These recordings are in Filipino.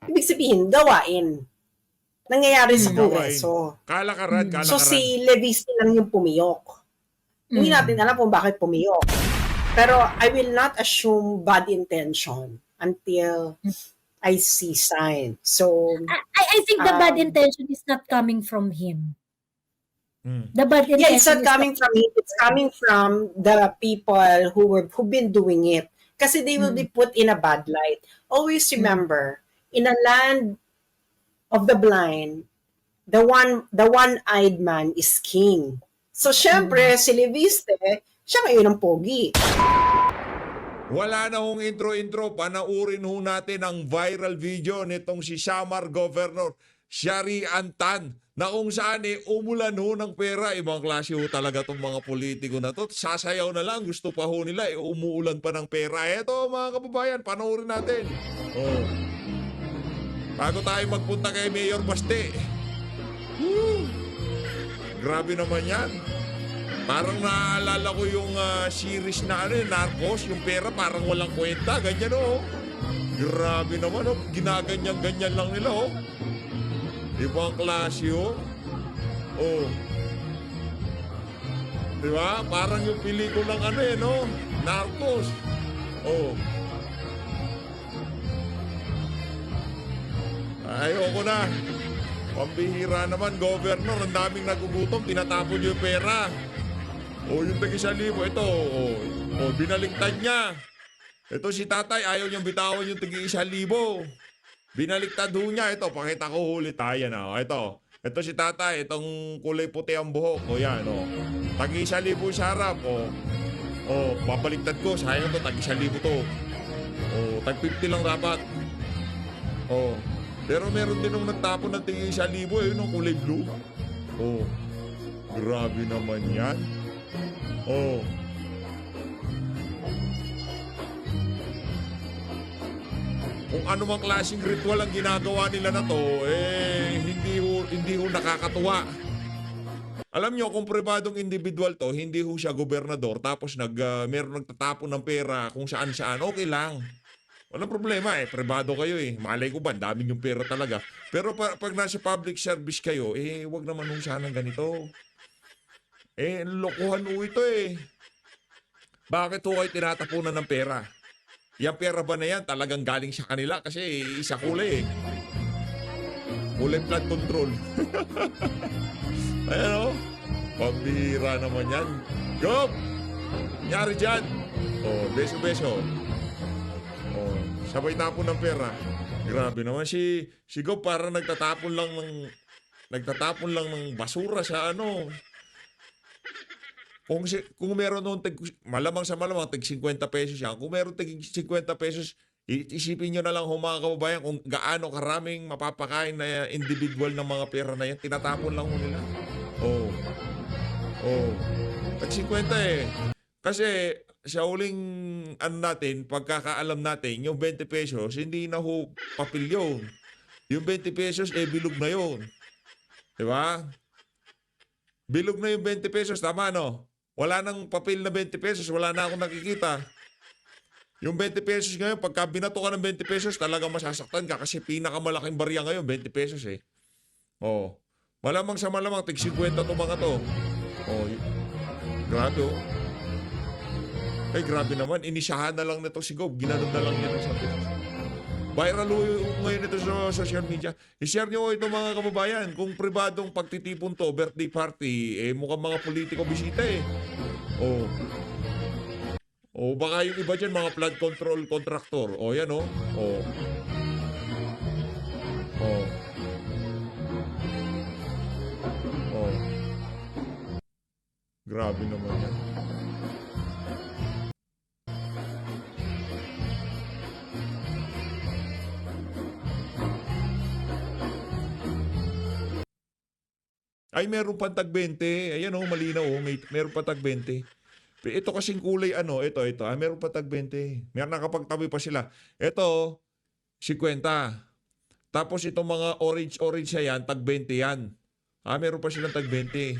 Ibig sabihin, gawain. Nangyayari sa Gawain. Kongreso. Kalakaran, So kalakaran. si Levisti lang yung pumiyok. Hindi natin alam kung bakit pumiyok. Pero I will not assume bad intention until I see sign. So I think the bad intention is not coming from him. The bad intention yeah, it's not coming from him. It's coming from the people who've been doing it. Kasi they will be put in a bad light. Always remember, in a land of the blind, the one-eyed man is king. So, syempre, si Leviste, siya ngayon ang pogi. Wala na hong intro-intro. Panaurin ho natin ang viral video nitong si Samar Governor Sharian Tan na kung saan umulan ho ng pera. Ibang klase ho talaga itong mga politiko na to. Sasayaw na lang. Gusto pa ho nila. Umuulan pa ng pera. Eto mga kababayan, panaurin natin. Oh. Bago tayo magpunta kay Mayor Baste. Grabe naman yan. Parang naalala ko yung series na Narcos, yung pera parang walang kwenta, ganyan oh. Grabe naman oh, ginaganyan-ganyan lang nila oh. Ibang klase oh. Oh. Diba? Parang yung pelikulang no? Narcos. Oh. Ayoko na. Pambihira naman, Governor. Ang daming nagugutom, tinatapon yung pera. O, yung tag-1,000, ito. O, binaliktad niya. Ito si tatay, ayaw niyang bitawan yung tag-1,000. Binaliktad ho niya. Ito, pakita ko ulit. Ayan na. Ito si tatay, itong kulay puti ang buhok. O, yan, o. Tag-1,000 sa harap. O, babaliktad ko. Sayang ito, tag-1,000 to. O, tag-50 lang dapat. O, pero meron din nung nagtapon ng tingin 1,000 yung kulay blue. Oh, grabe naman yan. Oh. Kung ano mang klaseng ritual ang ginagawa nila na to, hindi ho nakakatuwa. Alam nyo, kung pribadong individual to, hindi ho siya gobernador, tapos meron nagtatapon ng pera kung saan-saan, okay lang. Walang problema pribado kayo Malay ko ba, dami yung pera talaga. Pero pag nasa public service kayo, wag naman nung sanang ganito. Lokohan ho ito Bakit ho kayo tinatapunan ng pera? Yung pera ba na yan talagang galing sa kanila? Kasi isa kulay Kulay flood control. Ayan pambihira naman yan. Go! Nyari dyan. Beso-beso. Sabay tapon ng pera. Grabe naman si Gob para nagtatapon lang ng basura sa Kung meron nung malamang tig 50 pesos yan. Kung meron tig 50 pesos, isipin nyo na lang mga kababayan kung gaano karaming mapapakain na individual ng mga pera na yan. Tinatapon lang nila. Tig 50 Kasi sa huling natin, pagkakaalam natin, yung 20 pesos, hindi na ho papel yun. Yung 20 pesos, bilog na yun. Diba? Bilog na yung 20 pesos, tama no? Wala nang papel na 20 pesos, wala na akong nakikita. Yung 20 pesos ngayon, pagka binato ka ng 20 pesos, talagang masasaktan ka kasi pinakamalaking barya ngayon, 20 pesos Malamang sa malamang, tig 50 to mga to. Grabe grabe naman. Inisahan na lang nito si Gob. Ginanon na lang niya ng sabi. Viral ngayon ito sa social media. I-share nyo ito mga kababayan. Kung pribadong pagtitipon to, birthday party, mukhang mga politiko bisita baka yung iba dyan, mga flood control contractor. Yan Grabe naman yan. Ay, meron pang tag 20. Ayan malinaw meron pang tag 20. Ito kasing kulay ito. Meron pang tag 20. Meron nakapagtabi pa sila. Ito, 50. Tapos itong mga orange yan, tag 20 yan. Meron pa silang tag 20.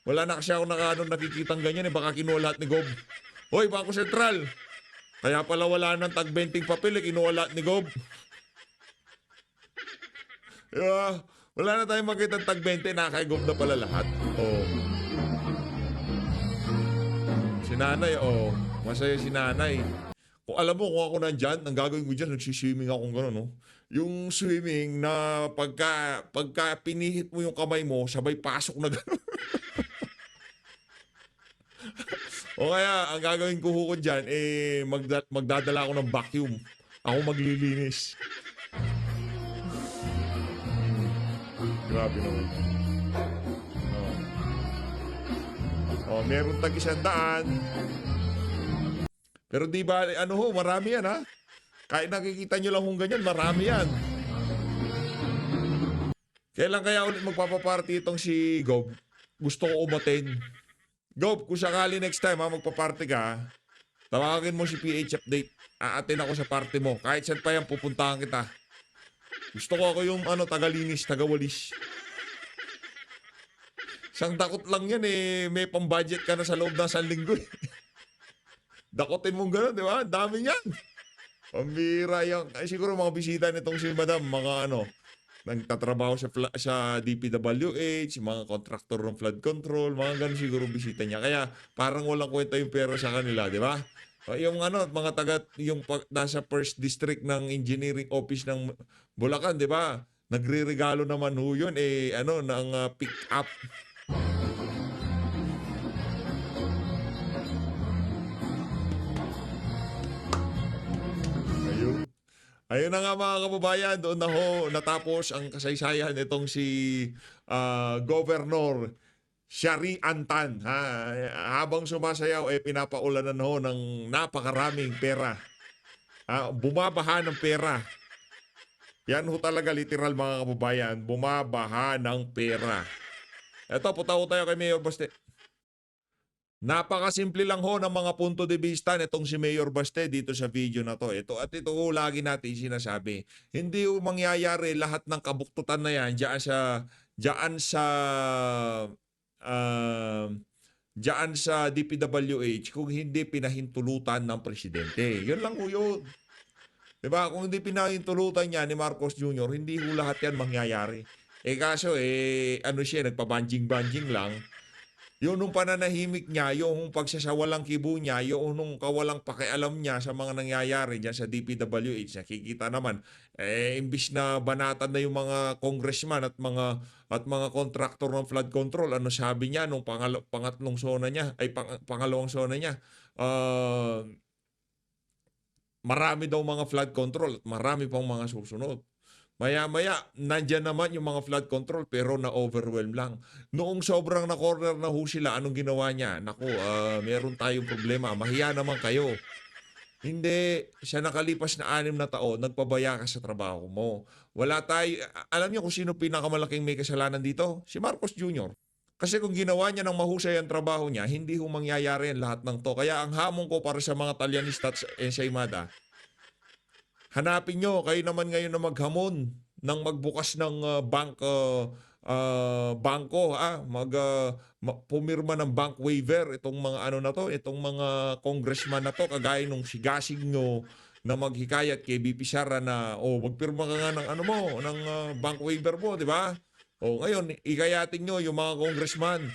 Wala na kasi ako nakikitang ganyan baka kinuha lahat ni Gob. Hoy, Bangko Sentral. Kaya pala wala nang tag 20 papel kinuha lahat ni Gob. Diba? Wala na tayong makita tag 20, nakakaigom na pala lahat. Oh. Si nanay, oh. Masaya si nanay. Kung alam mo, kung ako nandyan, ang gagawin ko dyan, nagsiswimming akong gano'n, no? Yung swimming na pagka pinihit mo yung kamay mo, sabay pasok na gano'n. O kaya, ang gagawin ko hukod dyan, magdadala ako ng vacuum. Ako maglilinis. Grabe naman. Meron tag 100. Pero di ba, marami yan ha. Kahit nakikita nyo lang kung ganyan, marami yan. Kailan kaya ulit magpapaparty itong si Gob? Gusto ko umaten. Gob, kung sakali next time magpaparty ka, tawagin mo si PH Update. Aatin ako sa party mo. Kahit saan pa yan, pupuntahan kita. Gusto ko ako yung tagalinis, tagawalis. Isang dakot lang yan may pang-budget ka na sa loob ng 1 linggo Dakotin mong gano'n, di ba? Dami yan. Pambira yan. Ay, siguro mga bisita nitong si Madam, mga nagtatrabaho sa DPWH, mga kontraktor ng flood control, mga gano'n siguro bisita niya. Kaya parang walang kwenta yung pera sa kanila, di ba? Yung mga yung nasa first district ng engineering office ng Bulacan, di ba? Nagre-regalo naman ho yun, ng pick-up. Ayun na nga mga kababayan, doon na ho natapos ang kasaysayan itong si Governor Shari Antan. Habang sumasayaw, pinapaulanan ho ng napakaraming pera. Bumabaha ng pera. Yan ho talaga literal mga kababayan, bumabaha ng pera. Eto, punta ho tayo kay Mayor Baste. Napakasimple lang ho ng mga punto de vista nitong si Mayor Baste dito sa video na to. Ito ho lagi natin sinasabi. Hindi ho mangyayari lahat ng kabuktutan na yan diyan sa DPWH kung hindi pinahintulutan ng presidente. Yun lang ho yun. Diba? Kung hindi pinahintulutan niya ni Marcos Jr., hindi ho lahat yan mangyayari. Kaso siya, nagpabanjing-banjing lang. Yung nung pananahimik niya, yung pagsasawalang kibo niya, yung nung kawalang pakialam niya sa mga nangyayari dyan sa DPWH, nakikita naman, imbis na banatan na yung mga congressman at mga kontraktor ng flood control, ano sabi niya nung pangalawang zona niya, marami daw mga flood control at marami pang mga susunod. Maya-maya, nandyan naman yung mga flood control pero na-overwhelm lang. Noong sobrang na-corner na ho sila, anong ginawa niya? Naku, meron tayong problema. Mahiya naman kayo. Hindi, sa nakalipas na 6 na taon, nagpabaya ka sa trabaho mo. Alam niyo kung sino pinakamalaking may kasalanan dito? Si Marcos Jr. Kasi kung ginawa niya ng mahusay ang trabaho niya, hindi ho mangyayari ang lahat ng to. Kaya ang hamon ko para sa mga Talyanista at ensaymada, hanapin nyo, kayo naman ngayon na maghamon ng magbukas ng bangko, pumirma ng bank waiver itong mga itong mga congressman na to, kagaya nung si Gasing nyo na maghikayat kay BP Sara na magpirma ka nga ng bank waiver mo, di ba? Ngayon, ikayatin nyo yung mga congressman.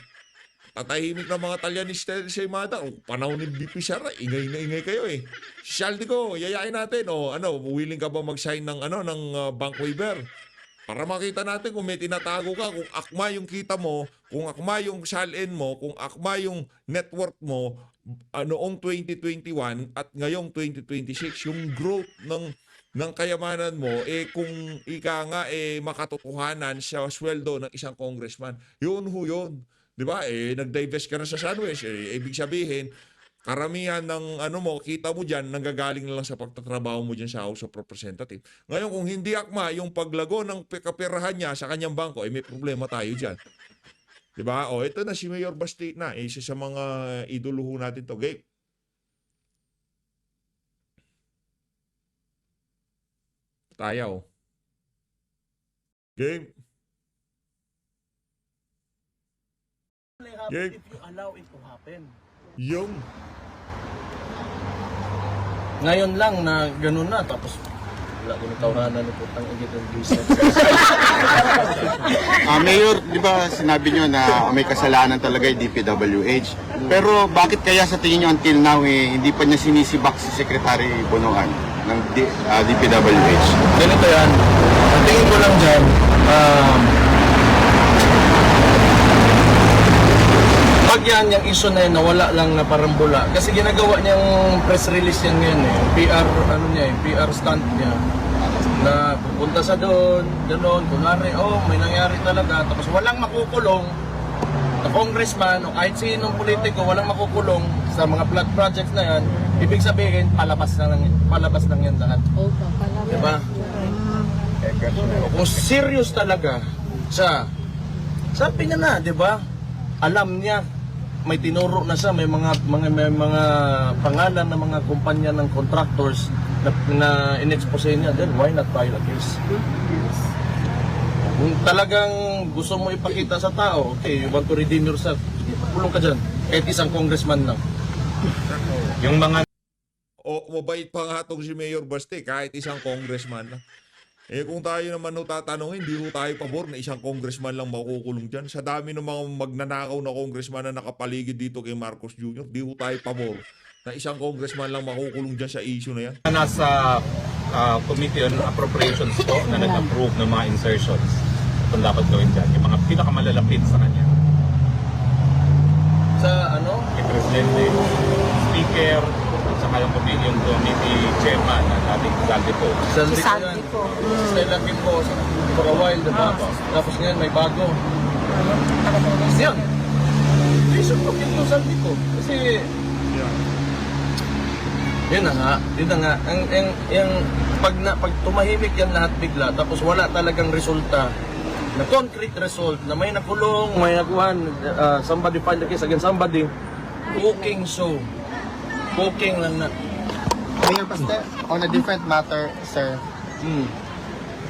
Tatahimik na mga Talyanista sa Imada. Panahon ni BP Sara, ingay na ingay kayo Si Saldico, yayain natin. Willing ka ba mag-sign ng bank waiver? Para makita natin kung may tinatago ka, kung akma yung kita mo, kung akma yung salin mo, kung akma yung network mo, noong 2021 at ngayong 2026, yung growth ng kayamanan mo, kung ika nga makatotohanan sa sweldo ng isang congressman. Yun ho yun. Di ba? Nag-divest ka na sa Sunwest. Ibig sabihin, karamihan ng kita mo dyan, nanggagaling na lang sa pagtatrabaho mo dyan sa House of Representatives. Ngayon, kung hindi akma yung paglago ng kaperahan niya sa kanyang bangko, may problema tayo dyan. Di ba? Ito na si Mayor Baste na. Isa sa mga iduluho natin to. Gabe. Tayo. Game. If you allow it to happen. Yung. Ngayon lang na ganun na, tapos Wala ko nitawhanan ng putang igit ng business. Mayor, di ba sinabi nyo na may kasalanan talaga yung DPWH? Pero bakit kaya sa tingin nyo until now hindi pa niya sinisibak si Secretary Bonoan ng DPWH? Ganito yan. Ang tingin ko lang dyan, pag yan, yung issue na yun, nawala lang na parang bula. Kasi ginagawa niyang press release yan ngayon eh. PR stunt niya. Na pupunta sa doon, kunwari, may nangyari talaga. Tapos walang makukulong na congressman o kahit sinong politiko, walang makukulong sa mga flood projects na yan. Ibig sabihin, palabas lang yan lahat. Diba? Kung serious talaga siya, sabi niya na, di ba? Alam niya, may tinuro na siya, may mga pangalan ng mga kumpanya ng contractors na in-expose niya, then why not file a case? Kung talagang gusto mo ipakita sa tao, okay, you want to redeem yourself, pulong ka dyan, kahit isang congressman lang. Yung mga Mabait pa nga itong si Mayor Baste, kahit isang congressman lang. Kung tayo naman tatanungin, hindi ho tayo pabor na isang congressman lang makukulong dyan. Sa dami ng mga magnanakaw na congressman na nakapaligid dito kay Marcos Jr., di ho tayo pabor na isang congressman lang makukulong dyan sa issue na yan. Nasa Committee on Appropriations po na nag-approve ng mga insertions kung dapat gawin dyan. Yung mga pinakamalalapit sa kanya. Sa ano? Yung Presidente, Speaker, at saka yung committee chairman na dating Zaldi po. Si Sandy po. Stella Kim po, for a while, diba? Tapos ngayon may bago. Yan. Reason ko yung Sandy po. Kasi, yun na nga. Pag tumahimik yan lahat bigla, tapos wala talagang resulta, na concrete result, na may nakulong, may nakuhan, somebody filed the case against somebody, cooking show. Cooking lang na. Mayor Baste, on a different matter, sir,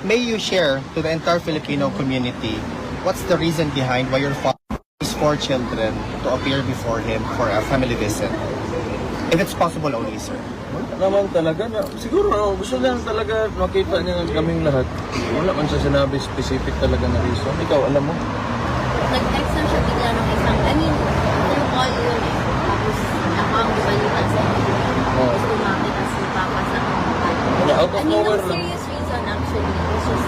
may you share to the entire Filipino community what's the reason behind why your father is 4 children to appear before him for a family visit? If it's possible only, sir. Naman talaga, siguro gusto lang talaga makita niya kaming lahat. Wala man siya sinabi specific talaga na reason. Ikaw, alam mo? Nag-text na siya bigla ng isang, through call yun eh. Tapos, account, balikan sa tapos lumapit as si Papa sa account. Out of nowhere no lang. serious reason actually. It's just,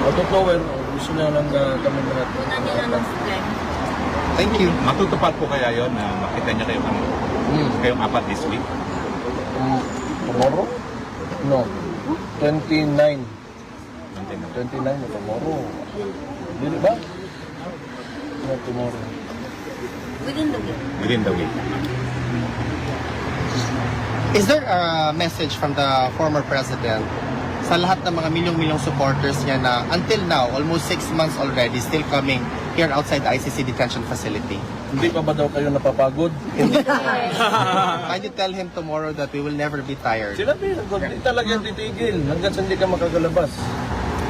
Out of nowhere, gusto niya lang kaming lahat. una niya ng strength. Thank you. Matutupad po kaya yon na makita niya kayong apat this week? Tomorrow? No. 29. 29 na tomorrow. Hindi ba? No, tomorrow. Within the week. Within the week. Is there a message from the former president sa lahat ng mga milyong-milyong supporters niya na until now, almost 6 months already, still coming here outside the ICC detention facility? Hindi pa ba daw kayo napapagod? Can you tell him tomorrow that we will never be tired? Sila hindi talaga titigil hanggang sa hindi ka makakalabas.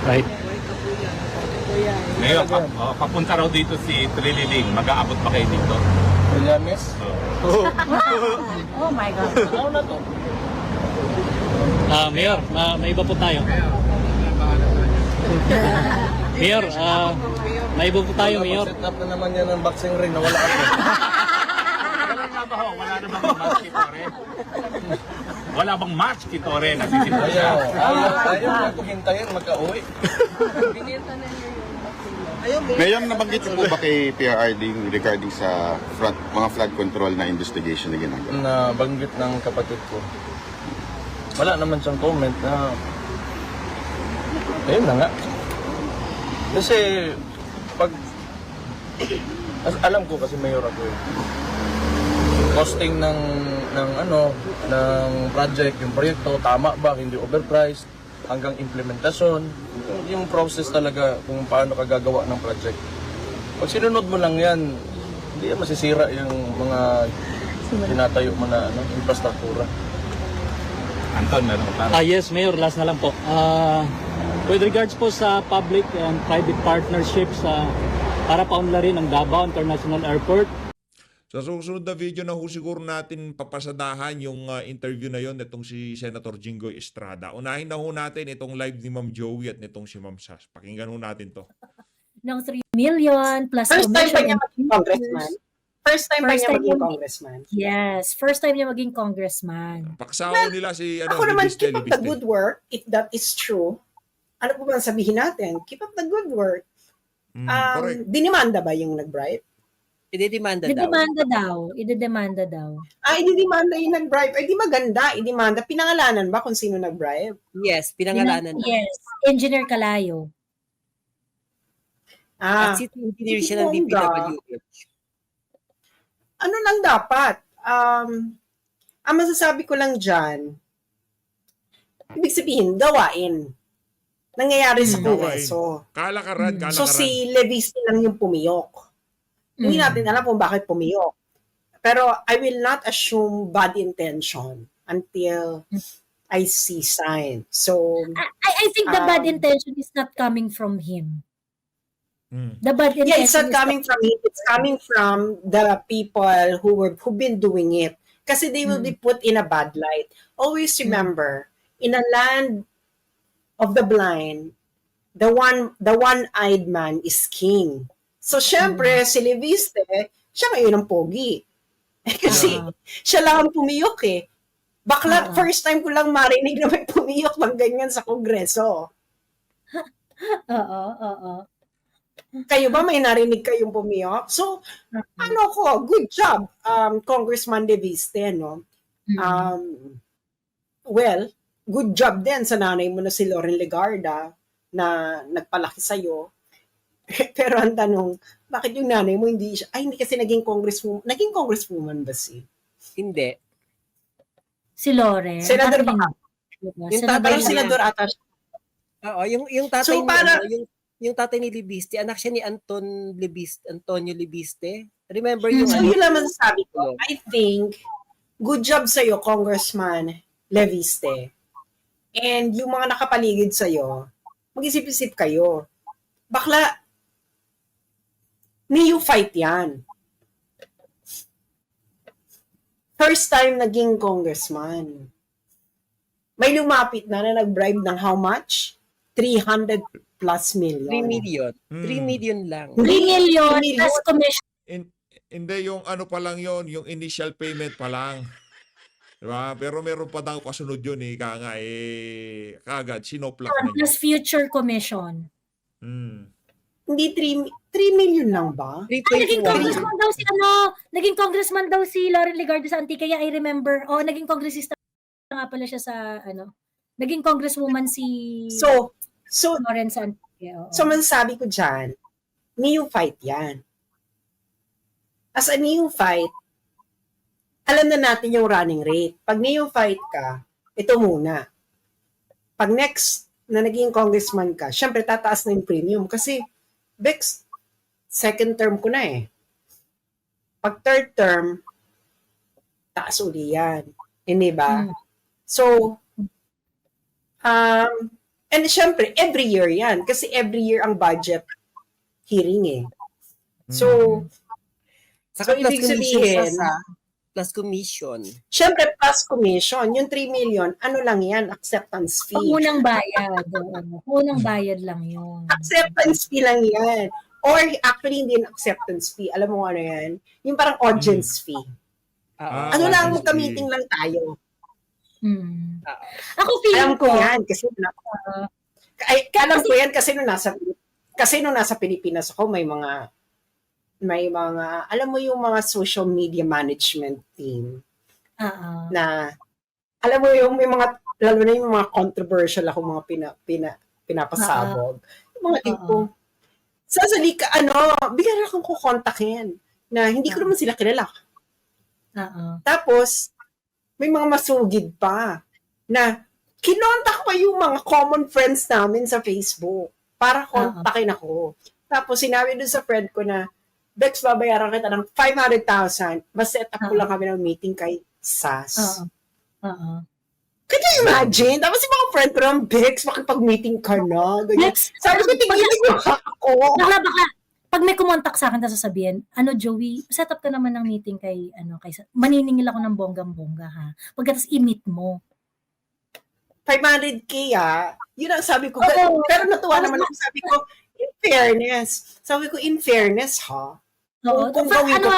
Right. Ngayon, papunta raw dito si Trililing. Mag-aabot pa kayo dito? Trillanes? Oh my God. Ano na to? Mayor, may iba po tayo. Mayor, may iba po tayo, Mayor. Set up na naman yan ng boxing ring na wala ako. Wala na bang match kay Tore? Wala bang match kay Tore? Ayaw na kung hintayin, magka-uwi. Mayor, nabanggit niyo po ba kay PRRD regarding sa mga flood control na investigation na ginagawa? Na banggit ng kapatid ko. Wala naman siyang comment na ayun na nga. Kasi pag alam ko kasi mayor ako eh. Costing ng project, yung proyekto tama ba, hindi overpriced, hanggang implementasyon, yung process talaga kung paano ka gagawa ng project. Pag sinunod mo lang yan, hindi yan masisira yung mga tinatayo mo na infrastruktura. Anton, meron ko para. Yes, Mayor, last na lang po. With regards po sa public and private partnerships, para paunlarin ang Davao International Airport, Sa susunod na video na ho siguro natin papasadahan yung interview na yon nitong si Senator Jinggoy Estrada. Unahin na ho natin itong live ni Ma'am Joey at nitong si Ma'am Sas. Pakinggan ho natin to. Ng 3 million plus First time pa commission niya and maging congressman. First time pa First niya time maging niya- congressman. Yes, first time niya maging congressman. Paksaw nila si Ako naman, Libiste, keep up the Libiste. good work, if that is true. Ano po ba ang sabihin natin? Keep up the good work. Correct. Dinimanda ba yung nag-bribe? Idedemanda daw. Idedemanda daw. Ididimanda yung nag-bribe. Ay, di maganda. Idimanda. Pinangalanan ba kung sino nag-bribe? Yes, pinangalanan na. Yes, Engineer Calayo. Ah, At city engineer siya ng Bongga. DPWH. ano lang dapat? Ang masasabi ko lang dyan, ibig sabihin, gawain. Nangyayari sa Kongreso. Kalakaran, kalakaran. So si Levis lang yung pumiyok. Hindi natin alam kung bakit pumiyok. Pero I will not assume bad intention until I see sign. So, I think the bad Um, intention is not coming from him. Mm. The bad intention yeah, it's not is coming from him. It's coming from the people who've been doing it. Kasi they will be put in a bad light. Always remember, in a land of the blind, the one-eyed man is king. So, syempre, si Leviste, siya ngayon ang pogi. Kasi, siya lang ang pumiyok eh. Bakla, first time ko lang marinig na may pumiyok ng ganyan sa Kongreso. Oo. Kayo ba may narinig kayong pumiyok? So, ano ko, good job, Congressman Leviste, no? Well, good job din sa nanay mo na si Lauren Legarda na nagpalaki sa'yo. Pero ang tanong, bakit yung nanay mo hindi siya, ay hindi kasi naging congresswoman ba si? Hindi. Si Lore. Senador Parang baka? hindi. Yung Senador Parang tatay niya. senador ata siya. Oo, yung tatay So, ni para- yung tatay ni Libiste, anak siya ni Antonio Libiste. Remember yung So, ano? yun lang masasabi ko. I think, good job sa'yo, Congressman Leviste. And yung mga nakapaligid sa'yo, mag-isip-isip kayo. Bakla, you fight yan. First time naging congressman. May lumapit na nag-bribe ng how much? 300 plus million. 3 million. 3 Hmm. million lang. 3 million 3 million. plus commission. Hindi, yung ano pa lang yon, yung initial payment pa lang. Diba? Pero meron pa daw kasunod yun eh, kagad, sinoplak na Plus future commission. Hmm. Hindi 3 million lang ba? Naging 3.1. congressman daw si naging congressman daw si Lauren Legarda sa Antique, kaya I remember. Naging congressista nga pala siya sa Naging congresswoman si So, Lauren sa Antique. Oo. So, masasabi ko dyan, neophyte yan. As a neophyte, alam na natin yung running rate. Pag neophyte ka, ito muna. Pag next na naging congressman ka, syempre tataas na yung premium. Kasi, Bex, second term ko na eh. Pag third term, taas uli yan. Hindi ba? So, and syempre, every year yan. Kasi every year ang budget hearing eh. So, Saka plus ibig commission sabihin, plus commission. syempre plus commission, yung 3 million, ano lang yan, acceptance fee. Unang bayad. Unang bayad lang yun. Acceptance fee lang yan. Or actually, hindi yung acceptance fee. Alam mo ano yan? Yung parang audience fee. Ah, Ano lang, audience magka-meeting lang tayo. Ako feeling Alam ko yan kasi alam ko yan kasi nung nasa Pilipinas ako, may mga alam mo yung mga social media management team na alam mo yung may mga, lalo na yung mga controversial ako mga pinapasabog. Yung mga tipo, sasali ka, bigyan akong kukontakin na hindi ko naman sila kilala. Tapos, may mga masugid pa na kinontak pa yung mga common friends namin sa Facebook para kontakin ako. Tapos, sinabi dun sa friend ko na, Bex, babayaran kita ng 500,000. Mas-set up ko lang kami ng meeting kay SAS. Can you imagine? Tapos yung mga friend ko ng Bex, makipag-meeting ka na. Ganyan. Bex, Sabi ko, tingin mo ako. pag may kumontak sa akin, tapos sasabihin, Joey, set up ka naman ng meeting kay, maniningil ako ng bonggang-bongga, ha? Pagkatapos i-meet mo. 500K yun ang sabi ko. Oo. Pero natuwa naman ako, sabi ko, in fairness. Sabi ko, in fairness, ha? Oo. Kung gawin ko,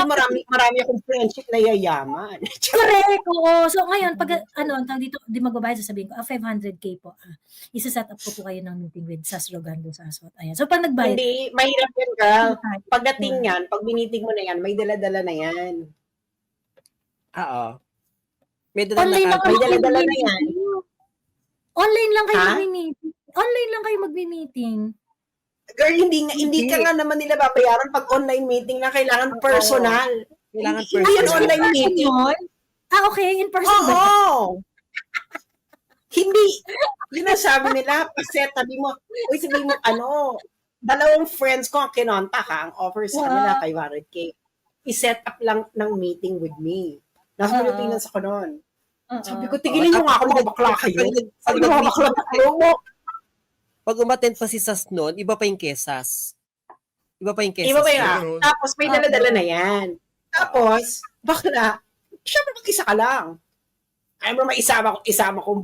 marami akong friendship na yayaman. Correct, oo. So ngayon, pag, ang tawag dito, di magbabayad, sasabihin ko, 500K po, isa-set up ko po kayo ng meeting with Sas Rogando sa Aswat. Ayan. So pag nagbayad, Hindi, mahirap yan, girl. Pagdating yan, pag biniting mo na yan, may dala-dala na yan. Oo. May dala online lang na kayo May dala-dala na yan. mag-meeting. Online lang kayo Ha? mag-meeting. Online lang kayo mag-meeting. Girl, hindi ka nga naman nila babayaran pag online meeting na kailangan personal. Kailangan Hindi yun personal. online meeting. Yun? Okay, in person ba? Oo. Hindi. Yun ang sabi nila, paset, sabi mo, sabi mo, dalawang friends ko ang kinontak ang offer sa kanila, 500K. I-set up lang ng meeting with me. Nasa Pilipinas ako noon. Sabi ko, tigilin nyo nga ako, mga bakla kayo. Sabi ko, mga bakla kayo mo. Pag umattend pa si Sas noon, iba pa yung kesas. Iba pa yung kesas. Iba ba yun? yun? Tapos may dala-dala na yan. Tapos, bakla, syempre mag-isa ka lang. Ayaw mo isama ko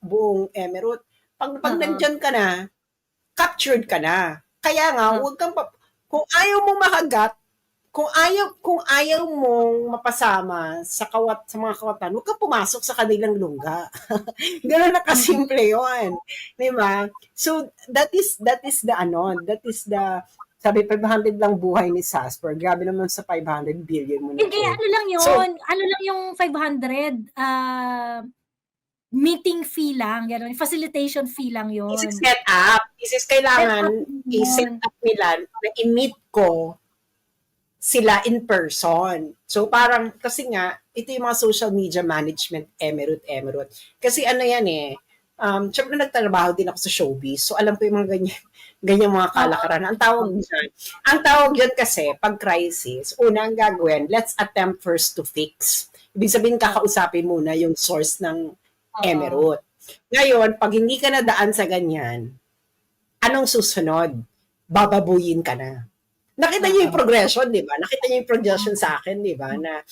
buong Emerald. Pag nandyan ka na, captured ka na. Kaya nga, huwag kang kung ayaw mo makagat, kung ayaw mong mapasama sa mga kawatan, huwag kang pumasok sa kanilang lungga. Ganun na kasimple yun. Di ba? So, that is the sabi 500 lang buhay ni Sasper. Grabe naman sa 500 billion mo na. Hindi, ano lang yun? So, ano lang yung 500? Meeting fee lang. Gano'n. Facilitation fee lang yun. This is set up. This is kailangan i-set up nila na i-meet ko sila in person. So parang, kasi nga, ito yung mga social media management, Emerald. Kasi syempre nagtrabaho din ako sa showbiz. So alam ko yung mga ganyan mga kalakaran. Ang tawag dyan kasi, pag crisis, una ang gagawin, let's attempt first to fix. Ibig sabihin, kakausapin muna yung source ng Emerald. Ngayon, pag hindi ka nadaan sa ganyan, anong susunod? Bababuyin ka na. Nakita niyo yung progression, di ba? Nakita niyo yung progression sa akin, di ba? Na,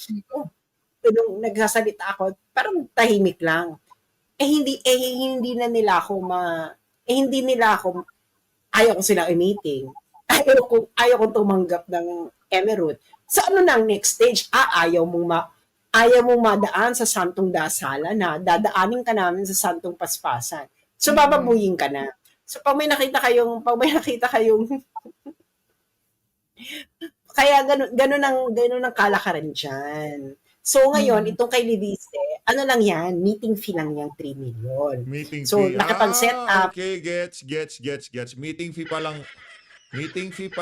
nung nagsasalita ako, parang tahimik lang. Hindi na nila ako ayaw ko silang i-meeting. Ayaw ko tumanggap ng Emerald. So ano nang next stage? Ayaw mong madaan sa Santong Dasalan na dadaanin ka namin sa Santong Paspasan. So bababuyin ka na. So pag may nakita kayong kaya ganun ang kalakaran dyan. So ngayon, itong kay Liviste, ano lang yan, meeting fee lang yan, 3 million. Meeting So, fee. nakapag-set up. Okay, gets. Meeting fee pa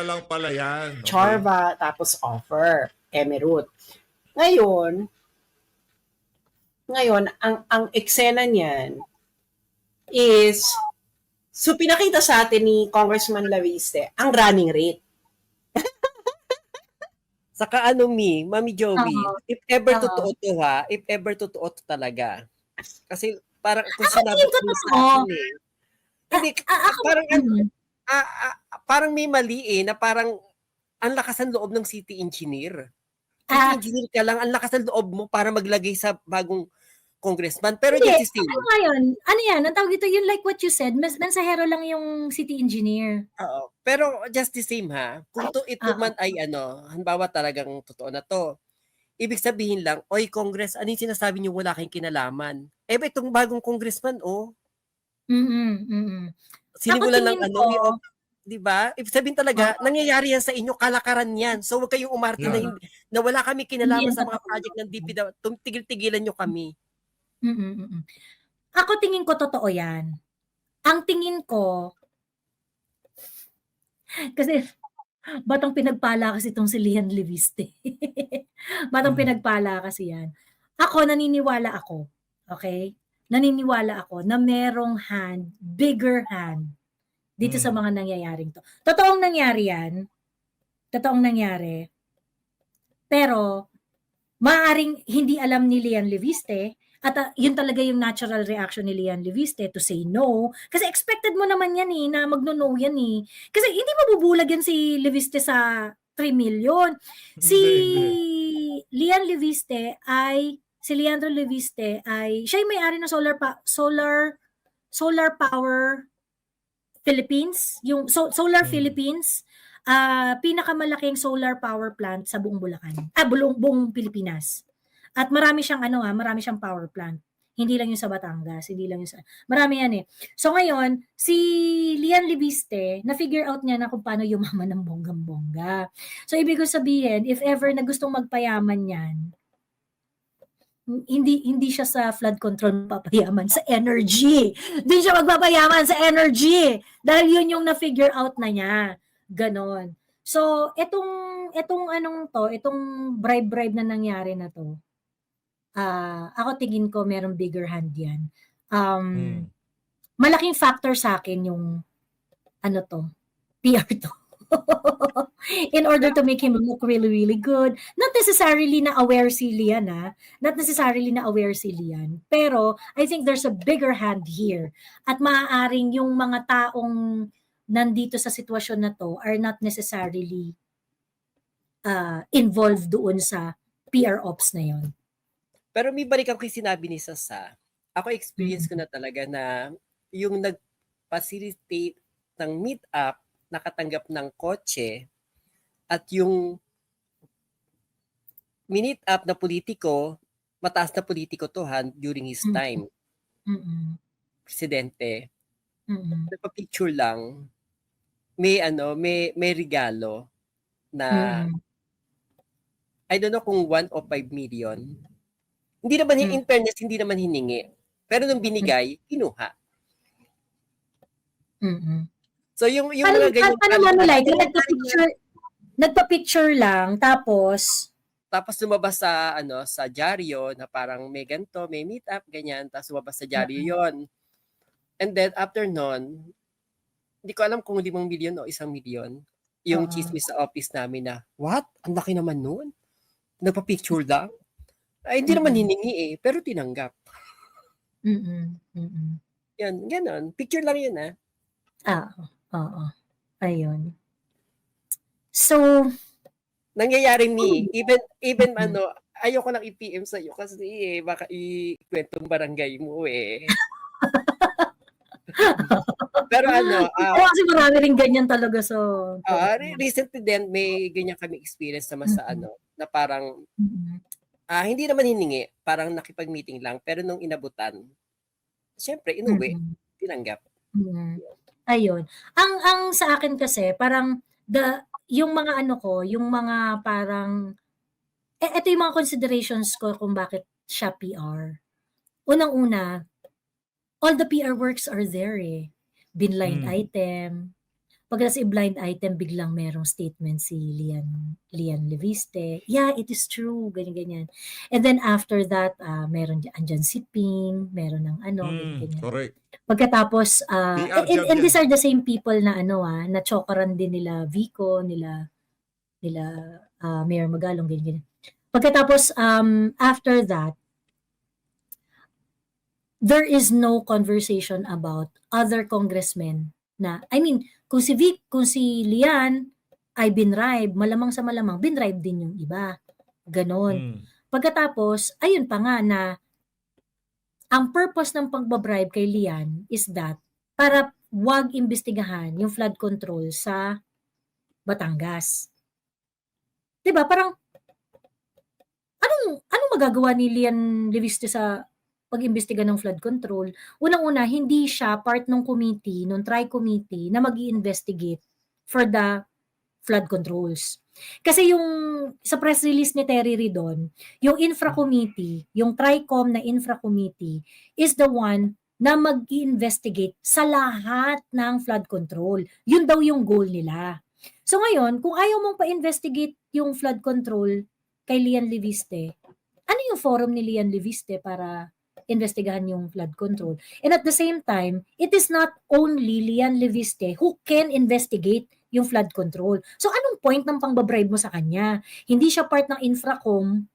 lang pala yan. Okay. Charva, tapos offer, Emerald. Ngayon, ang eksena niyan is, so pinakita sa atin ni Congressman Laviste, ang running rate. Saka Mami Joey, if ever totoo to if ever totoo to talaga. Kasi parang kung sinabi ko sa akin hindi, parang may mali na parang ang lakas ng loob ng city engineer. City engineer ka lang, ang lakas ng loob mo para maglagay sa bagong congressman. Pero just still. Ano nga yun? Ano yan? Ang tawag ito, yun like what you said, mensahero lang yung city engineer. Oo. Pero just the same kung ito man ay halimbawa talagang totoo na to, ibig sabihin lang, oy Congress, ano yung sinasabi niyo wala kayong kinalaman? Ba itong bagong congressman, sinimulan ng di ba? Ibig sabihin talaga, nangyayari yan sa inyo, kalakaran yan. So huwag kayong umarte na wala kami kinalaman sa mga project ng DPWH. Tigil-tigilan nyo kami. Ako tingin ko totoo yan. Ang tingin ko, kasi batang pinagpala kasi itong si Lian Liviste. Batang pinagpala kasi yan. Ako, naniniwala ako, okay? Naniniwala ako na merong bigger hand dito sa mga nangyayaring to. Totoong nangyari yan. Totoong nangyari. Pero, maaaring hindi alam ni Lian Liviste At yun talaga yung natural reaction ni Lian Leviste to say no. Kasi expected mo naman yan eh, na magno-no yan eh. Kasi hindi mabubulag yan si Leviste sa 3 million. Si Hindi. Lian Leviste si Leandro Leviste siya yung may-ari ng Solar Power Philippines, yung Solar Philippines, pinakamalaking solar power plant sa buong Bulacan. Buong Pilipinas. At marami siyang marami siyang power plant. Hindi lang yung sa Batangas, hindi lang yung sa marami yan eh. So ngayon, si Lian Leviste, na-figure out niya na kung paano yumaman ng bonggang-bongga. So ibig ko sabihin, if ever na gustong magpayaman yan, hindi siya sa flood control papayaman, sa energy. Hindi siya magpapayaman sa energy. Dahil yun yung na-figure out na niya. Ganon. So, itong bribe na nangyari na to, ako tingin ko merong bigger hand yan. Malaking factor sa akin yung PR to. In order to make him look really, really good. Not necessarily na aware si Lian, pero I think there's a bigger hand here. At maaaring yung mga taong nandito sa sitwasyon na to are not necessarily involved doon sa PR ops na yon. Pero may balik ako yung sinabi ni Sasa. Ako experience ko na talaga na yung nag-facilitate ng meet-up, nakatanggap ng kotse, at yung minute up na politiko, mataas na politiko to during his time. Presidente. Nagpa-picture lang, may regalo na I don't know kung 1 o 5 million. Hindi naman in fairness, hindi naman hiningi. Pero nung binigay, kinuha. So yung mga ganyan, nagpa-picture lang, tapos lumabas sa dyaryo na parang may ganito, may meet up, ganyan, tapos lumabas sa dyaryo yon. And then after nun, hindi ko alam kung 5 million o 1 million, yung chismis sa office namin na, what? Ang laki naman nun? Nagpa-picture lang? Ay, hindi naman hiningi pero tinanggap. Yan, ganon. Picture lang yun Oo. Ayun. So, nangyayari even ayoko lang i-PM sa iyo kasi baka ikwentong barangay mo eh. Pero kasi marami rin ganyan talaga recently din may ganyan kami experience naman sa na parang hindi naman hiningi, parang nakipag-meeting lang pero nung inabutan, syempre inuwi, tinanggap. Ayun. Ang sa akin kasi parang yung mga yung mga parang ito yung mga considerations ko kung bakit siya PR. Unang-una, all the PR works are there eh. Binline item. Pagkatapos blind item, biglang merong statement si Lian Leviste. Yeah, it is true. Ganyan-ganyan. And then after that, meron andyan si Ping, meron ng ganyan. Correct. Pagkatapos, and these are the same people na na chokaran din nila Vico, nila Mayor Magalong, ganyan. Pagkatapos, after that, there is no conversation about other congressmen na, kung si Lian ay binribe, malamang sa malamang, binribe din yung iba. Ganon. Pagkatapos, ayun pa nga na, ang purpose ng pagbabribe kay Lian is that, para wag imbestigahan yung flood control sa Batangas. Diba? Parang, anong magagawa ni Lian Leviste sa pag-imbestiga ng flood control? Unang-una, hindi siya part ng committee, ng tri-committee na mag-i-investigate for the flood controls. Kasi yung sa press release ni Terry Ridon, yung infra committee, yung TRICOM na infra committee is the one na mag-i-investigate sa lahat ng flood control. Yun daw yung goal nila. So ngayon, kung ayaw mong pa-investigate yung flood control kay Lian Leviste, ano yung forum ni Lian Leviste para investigahan yung flood control? And at the same time, it is not only Lian Leviste who can investigate yung flood control. So anong point ng pangbabribe mo sa kanya? Hindi siya part ng infracom,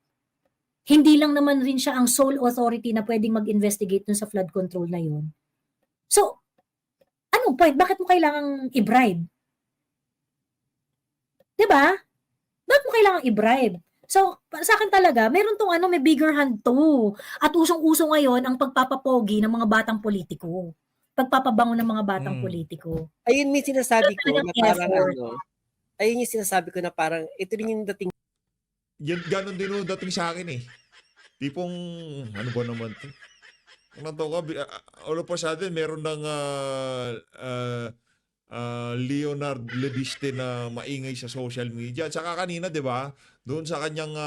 hindi lang naman rin siya ang sole authority na pwedeng mag-investigate dun sa flood control na yun. So, anong point? Bakit mo kailangang i-bribe? 'Di ba? Bakit mo kailangang i-bribe? So, sa akin talaga, meron tong ano, may bigger hand to. At usong-uso ngayon ang pagpapapogi ng mga batang politiko. Pagpapabango ng mga batang Hmm. politiko. Ayun may sinasabi ko Talagang na parang effort. ayun yung sinasabi ko na parang ito rin yung dating Yan, ganun din yung dating sa akin eh. Tipong, ano ba naman to? Ano to ka? All of a sudden, meron ng Leonard Leviste na maingay sa social media. At saka kanina, di ba, doon sa kanyang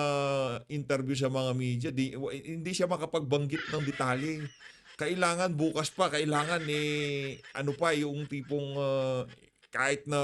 interview sa mga media, hindi siya makapagbanggit ng detalye. Kailangan bukas pa, kailangan ano pa, yung tipong kahit na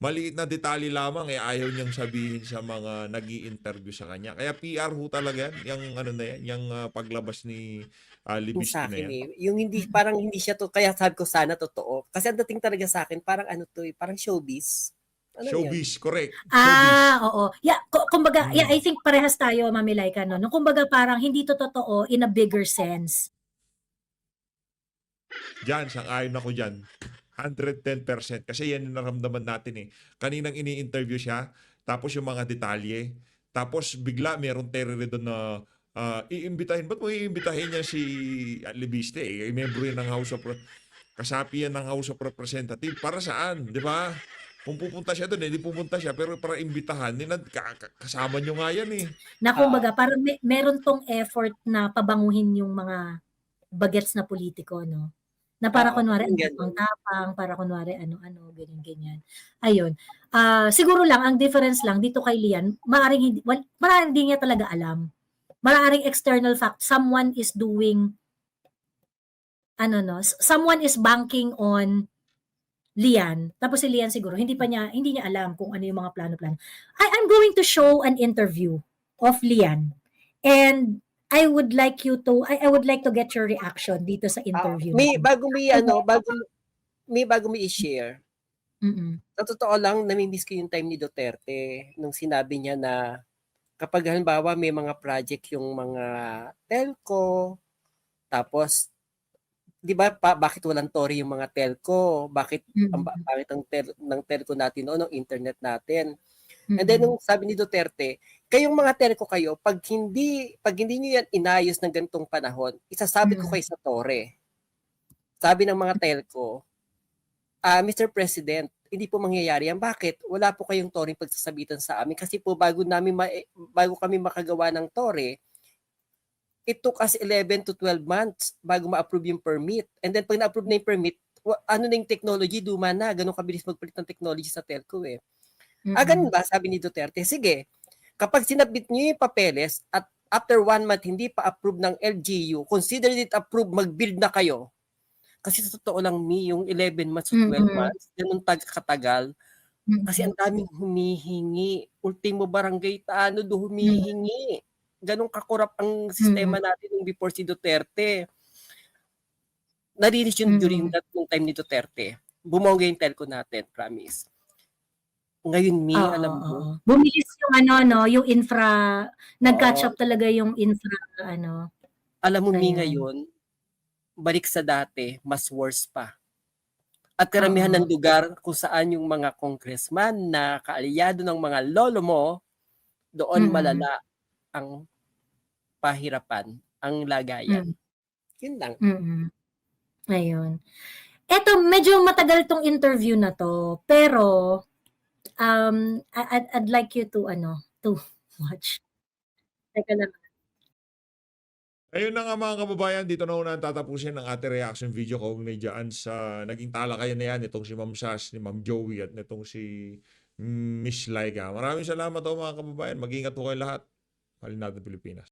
maliit na detalye lamang ayaw niyang sabihin sa mga nag-i-interview sa kanya. Kaya PR ho talaga yan, yung ano na yan, yung paglabas ni yung Leviste sa na akin yan. Yung hindi parang hindi siya to kaya sabi ko sana totoo. Kasi ang dating talaga sa akin parang ano to parang showbiz. Ano yun? Showbiz, correct. Showbiz. Oo. Yeah, kumbaga, Mm. I think parehas tayo, Mami Laika, no? Nung kumbaga parang hindi to totoo in a bigger sense. Diyan, sang-ayon ako dyan. 110%. Kasi yan yung naramdaman natin eh. Kaninang ini-interview siya, tapos yung mga detalye, tapos bigla merong terror doon na iimbitahin. Ba't mo iimbitahin niya si Leviste eh? Membro yan ng House of Kasapi yan ng House of Representative. Para saan? Di ba? Kung pupunta siya doon, hindi pupunta siya, pero para imbitahan, kasama nyo nga yan eh. Na kumbaga, parang meron tong effort na pabanguhin yung mga bagets na politiko, no? Na para kunwari parang ang ganun. tapang, para kunwari ano-ano, ganyan-ganyan. Ayun. Siguro lang, ang difference lang dito kay Lian, maaaring hindi niya talaga alam. Maaaring external fact, someone is doing, someone is banking on Lian. Tapos si Lian siguro, hindi niya alam kung ano yung mga plano-plano. I'm going to show an interview of Lian. And I would like to get your reaction dito sa interview. May bago may i-share. Mm-mm. Sa totoo lang, nami-miss ko yung time ni Duterte nung sinabi niya na kapag halimbawa may mga project yung mga telco, tapos, di ba, bakit walang Tory yung mga telco? Bakit ang bakit ng telco natin noon, ng internet natin? And then, nung sabi ni Duterte, kayong mga telco kayo, pag hindi niyo yan inayos ng ganitong panahon, isasabit ko kayo sa Tore. Sabi ng mga telco, Mr. President, hindi po mangyayari yan. Bakit? Wala po kayong Tore pagsasabitan sa amin. Kasi po bago kami makagawa ng Tore, it took us 11 to 12 months bago ma-approve yung permit. And then pag na-approve na yung permit, ano na yung technology, luma na. Ganun kabilis magpalit ng technology sa telco eh. Ganun ba? Sabi ni Duterte. Sige, kapag sinabit niyo yung papeles at after 1 month hindi pa approve ng LGU, consider it approved, mag-build na kayo. Kasi sa totoo lang, yung 11 months to 12 months, ganun katagal. Kasi ang daming humihingi. Ultimo barangay Tano do humihingi. Ganun kakurap ang sistema natin nung before si Duterte. Narinig yun during that time ni Duterte. Bumongga yung telco natin, promise. Ngayon, alam mo. Bumilis yung yung infra, nag-catch up talaga yung infra, Alam mo, ngayon, balik sa dati, mas worse pa. At karamihan ng lugar kung saan yung mga congressman na kaalyado ng mga lolo mo, doon malala ang pahirapan, ang lagayan. Yun lang. Ayun. Eto, medyo matagal tong interview na to, pero I'd like you to watch. Teka lang. Ayun na nga mga kababayan, dito na una tatapusin ang ating reaction video kaugnay dyan sa naging talakayan na yan, itong si Ma'am Sash, ni Ma'am Joey at itong si Miss Laika. Maraming salamat mga kababayan. Mag-ingat po kayo lahat. Mahal natin Pilipinas.